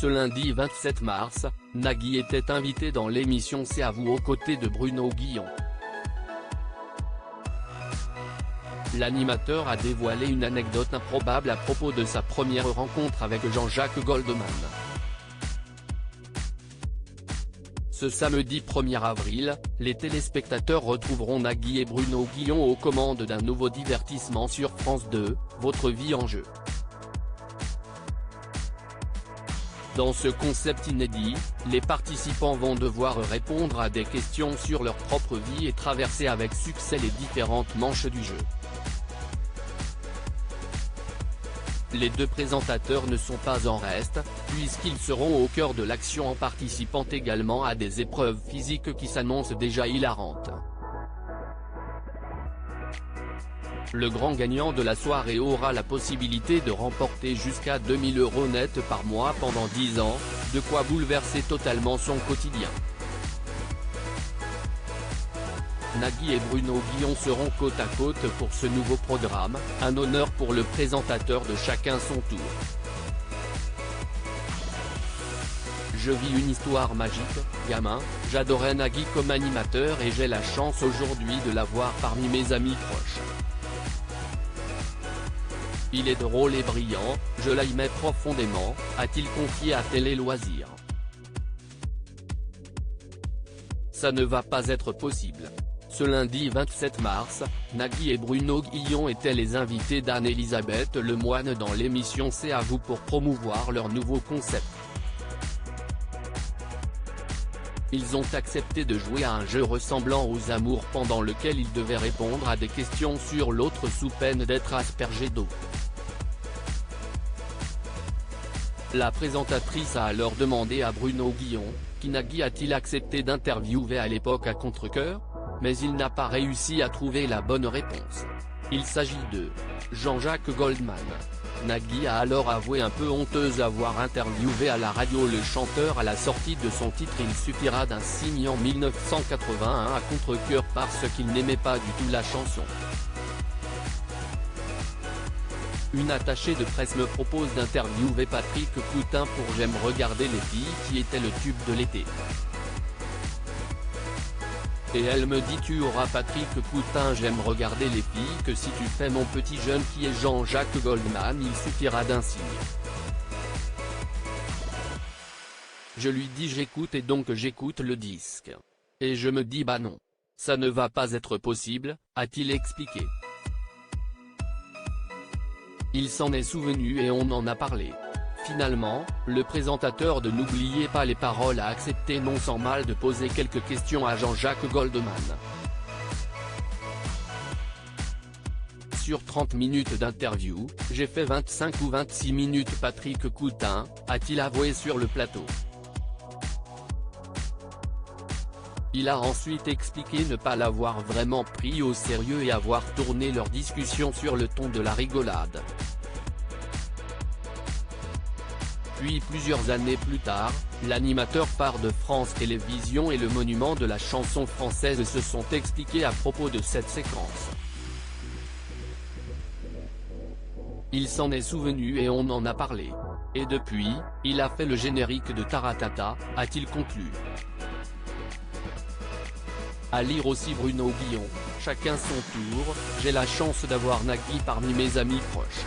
Ce lundi 27 mars, Nagui était invité dans l'émission C'est à vous aux côtés de Bruno Guillon. L'animateur a dévoilé une anecdote improbable à propos de sa première rencontre avec Jean-Jacques Goldman. Ce samedi 1er avril, les téléspectateurs retrouveront Nagui et Bruno Guillon aux commandes d'un nouveau divertissement sur France 2, Votre vie en jeu. Dans ce concept inédit, les participants vont devoir répondre à des questions sur leur propre vie et traverser avec succès les différentes manches du jeu. Les deux présentateurs ne sont pas en reste, puisqu'ils seront au cœur de l'action en participant également à des épreuves physiques qui s'annoncent déjà hilarantes. Le grand gagnant de la soirée aura la possibilité de remporter jusqu'à 2000 € net par mois pendant 10 ans, de quoi bouleverser totalement son quotidien. Nagui et Bruno Guillon seront côte à côte pour ce nouveau programme, un honneur pour le présentateur de chacun son tour. Je vis une histoire magique, gamin, j'adorais Nagui comme animateur et j'ai la chance aujourd'hui de l'avoir parmi mes amis proches. Il est drôle et brillant, je l'aimais profondément, a-t-il confié à Télé Loisirs. Ça ne va pas être possible. Ce lundi 27 mars, Nagui et Bruno Guillon étaient les invités d'Anne-Elisabeth Lemoine dans l'émission C'est à vous pour promouvoir leur nouveau concept. Ils ont accepté de jouer à un jeu ressemblant aux amours pendant lequel ils devaient répondre à des questions sur l'autre sous peine d'être aspergés d'eau. La présentatrice a alors demandé à Bruno Guillon, qui Nagui a-t-il accepté d'interviewer à l'époque à contre-cœur, mais il n'a pas réussi à trouver la bonne réponse. Il s'agit de Jean-Jacques Goldman. Nagui a alors avoué un peu honteuse avoir interviewé à la radio le chanteur à la sortie de son titre Il suffira d'un signe en 1981 à contre-cœur parce qu'il n'aimait pas du tout la chanson. Une attachée de presse me propose d'interviewer Patrick Coutin pour J'aime regarder les filles qui était le tube de l'été. Et elle me dit tu auras Patrick Coutin J'aime regarder les filles que si tu fais mon petit jeune qui est Jean-Jacques Goldman il suffira d'un signe. Je lui dis j'écoute et donc j'écoute le disque. Et je me dis bah non. Ça ne va pas être possible, a-t-il expliqué. Il s'en est souvenu et on en a parlé. Finalement, le présentateur de N'oubliez pas les paroles a accepté non sans mal de poser quelques questions à Jean-Jacques Goldman. Sur 30 minutes d'interview, j'ai fait 25 ou 26 minutes Patrick Coutin, a-t-il avoué sur le plateau. Il a ensuite expliqué ne pas l'avoir vraiment pris au sérieux et avoir tourné leur discussion sur le ton de la rigolade. Puis plusieurs années plus tard, l'animateur phare de France Télévisions et le monument de la chanson française se sont expliqués à propos de cette séquence. Il s'en est souvenu et on en a parlé. Et depuis, il a fait le générique de Taratata, a-t-il conclu. À lire aussi Bruno Guillon, chacun son tour, j'ai la chance d'avoir Nagui parmi mes amis proches.